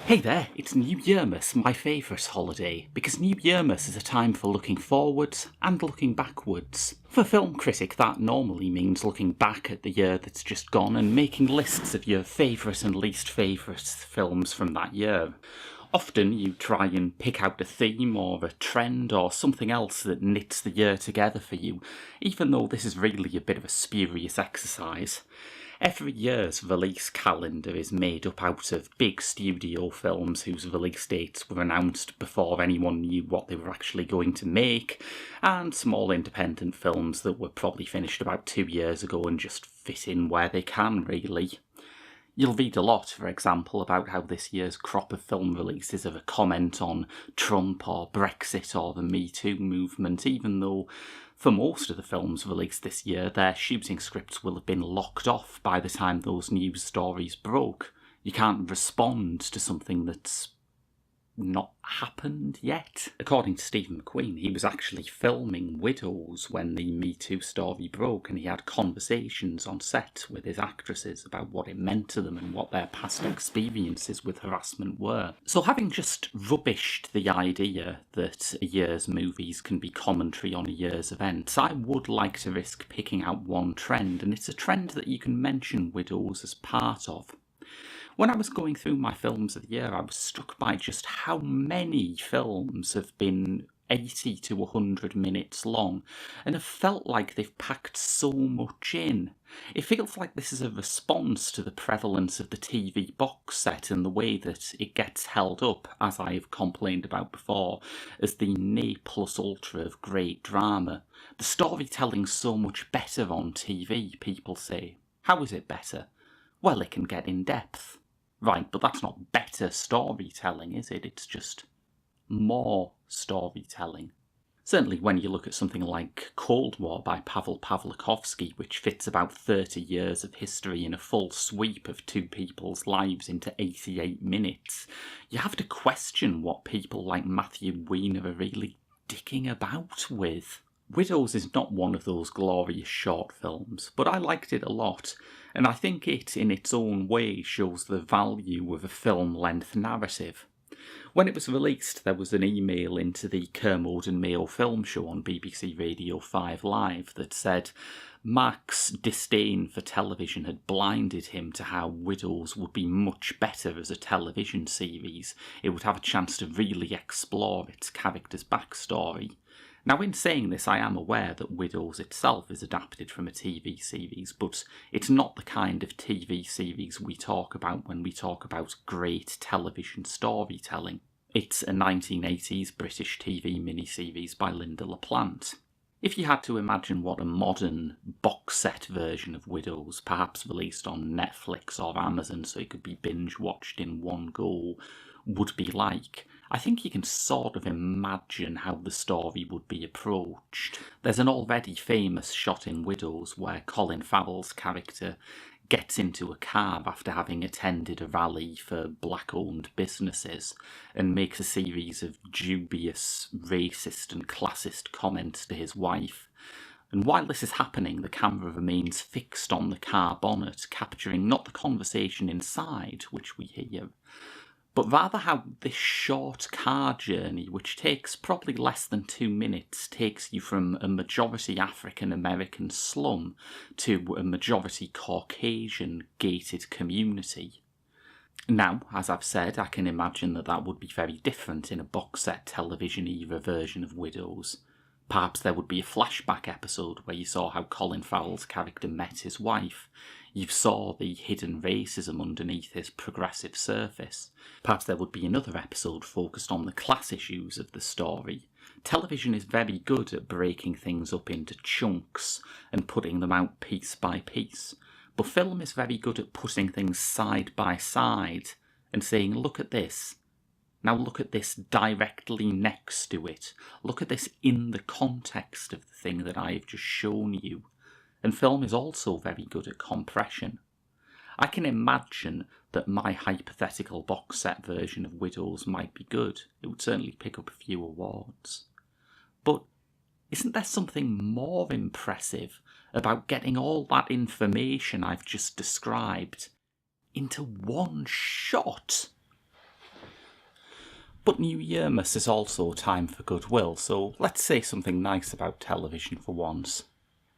Hey there, it's New Yearmas, my favourite holiday, because New Yearmas is a time for looking forwards and looking backwards. For a film critic, that normally means looking back at the year that's just gone and making lists of your favourite and least favourite films from that year. Often you try and pick out a theme or a trend or something else that knits the year together for you, even though this is really a bit of a spurious exercise. Every year's release calendar is made up out of big studio films whose release dates were announced before anyone knew what they were actually going to make, and small independent films that were probably finished about 2 years ago and just fit in where they can, really. You'll read a lot, for example, about how this year's crop of film releases are a comment on Trump or Brexit or the Me Too movement, even though for most of the films released this year, their shooting scripts will have been locked off by the time those news stories broke. You can't respond to something that's not happened yet. According to Stephen McQueen, he was actually filming Widows when the Me Too story broke, and he had conversations on set with his actresses about what it meant to them and what their past experiences with harassment were. So having just rubbished the idea that a year's movies can be commentary on a year's events, I would like to risk picking out one trend, and it's a trend that you can mention Widows as part of. When I was going through my films of the year, I was struck by just how many films have been 80 to 100 minutes long and have felt like they've packed so much in. It feels like this is a response to the prevalence of the TV box set and the way that it gets held up, as I have complained about before, as the ne plus ultra of great drama. The storytelling's so much better on TV, people say. How is it better? Well, it can get in depth. Right, but that's not better storytelling, is it? It's just more storytelling. Certainly when you look at something like Cold War by Pavel Pawlikowski, which fits about 30 years of history in a full sweep of two people's lives into 88 minutes, you have to question what people like Matthew Weiner are really dicking about with. Widows is not one of those glorious short films, but I liked it a lot, and I think it, in its own way, shows the value of a film-length narrative. When it was released, there was an email into the Kermode and Mayo film show on BBC Radio 5 Live that said Mark's disdain for television had blinded him to how Widows would be much better as a television series. It would have a chance to really explore its character's backstory. Now, in saying this, I am aware that Widows itself is adapted from a TV series, but it's not the kind of TV series we talk about when we talk about great television storytelling. It's a 1980s British TV miniseries by Linda LaPlante. If you had to imagine what a modern box set version of Widows, perhaps released on Netflix or Amazon so it could be binge-watched in one go, would be like, I think you can sort of imagine how the story would be approached. There's an already famous shot in Widows where Colin Farrell's character gets into a car after having attended a rally for black-owned businesses and makes a series of dubious, racist and classist comments to his wife. And while this is happening, the camera remains fixed on the car bonnet, capturing not the conversation inside, which we hear, but rather how this short car journey, which takes probably less than 2 minutes, takes you from a majority African-American slum to a majority Caucasian gated community. Now, as I've said, I can imagine that would be very different in a box set television era version of Widows. Perhaps there would be a flashback episode where you saw how Colin Farrell's character met his wife. You saw the hidden racism underneath his progressive surface. Perhaps there would be another episode focused on the class issues of the story. Television is very good at breaking things up into chunks and putting them out piece by piece. But film is very good at putting things side by side and saying, look at this. Now look at this directly next to it. Look at this in the context of the thing that I have just shown you. And film is also very good at compression. I can imagine that my hypothetical box set version of Widows might be good. It would certainly pick up a few awards. But isn't there something more impressive about getting all that information I've just described into one shot? But New Yearmas is also a time for goodwill, so let's say something nice about television for once.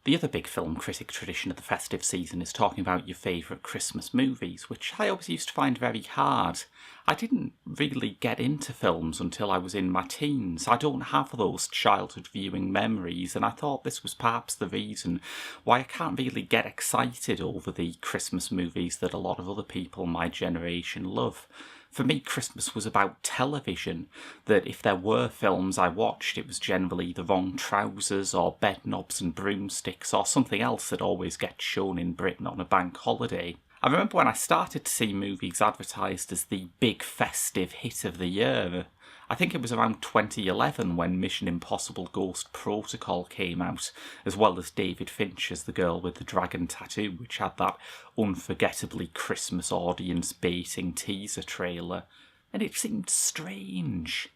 The other big film critic tradition of the festive season is talking about your favourite Christmas movies, which I always used to find very hard. I didn't really get into films until I was in my teens. I don't have those childhood viewing memories, and I thought this was perhaps the reason why I can't really get excited over the Christmas movies that a lot of other people my generation love. For me, Christmas was about television, that if there were films I watched, it was generally The Wrong Trousers or Bedknobs and Broomsticks or something else that always gets shown in Britain on a bank holiday. I remember when I started to see movies advertised as the big festive hit of the year. I think it was around 2011 when Mission Impossible Ghost Protocol came out, as well as David Fincher's The Girl with the Dragon Tattoo, which had that unforgettably Christmas audience-baiting teaser trailer. And it seemed strange.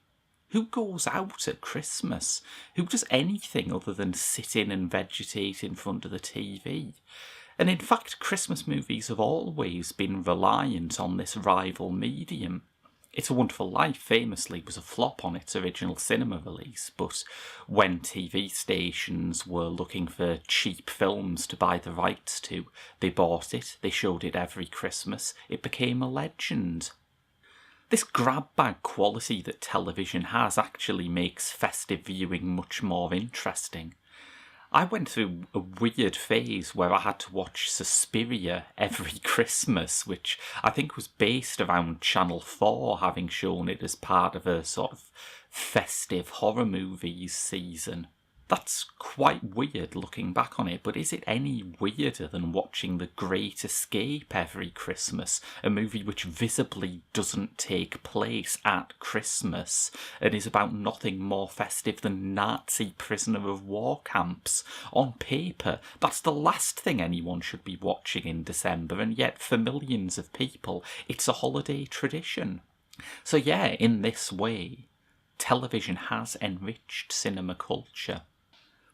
Who goes out at Christmas? Who does anything other than sit in and vegetate in front of the TV? And in fact, Christmas movies have always been reliant on this rival medium. It's a Wonderful Life famously was a flop on its original cinema release, but when TV stations were looking for cheap films to buy the rights to, they bought it, they showed it every Christmas, it became a legend. This grab bag quality that television has actually makes festive viewing much more interesting. I went through a weird phase where I had to watch Suspiria every Christmas, which I think was based around Channel 4 having shown it as part of a sort of festive horror movies season. That's quite weird looking back on it, but is it any weirder than watching The Great Escape every Christmas, a movie which visibly doesn't take place at Christmas and is about nothing more festive than Nazi prisoner of war camps? On paper, that's the last thing anyone should be watching in December, and yet for millions of people, it's a holiday tradition. So yeah, in this way, television has enriched cinema culture.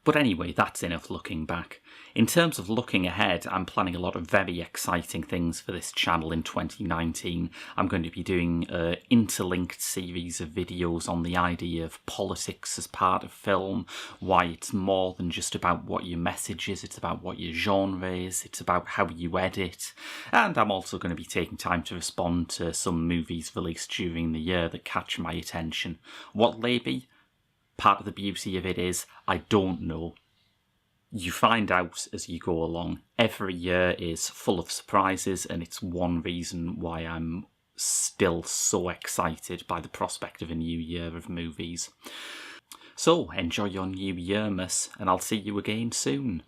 But anyway, that's enough looking back. In terms of looking ahead, I'm planning a lot of very exciting things for this channel in 2019. I'm going to be doing an interlinked series of videos on the idea of politics as part of film, why it's more than just about what your message is, it's about what your genre is, it's about how you edit. And I'm also going to be taking time to respond to some movies released during the year that catch my attention. What they be? Part of the beauty of it is, I don't know. You find out as you go along. Every year is full of surprises, and it's one reason why I'm still so excited by the prospect of a new year of movies. So, enjoy your New Yearmas, and I'll see you again soon.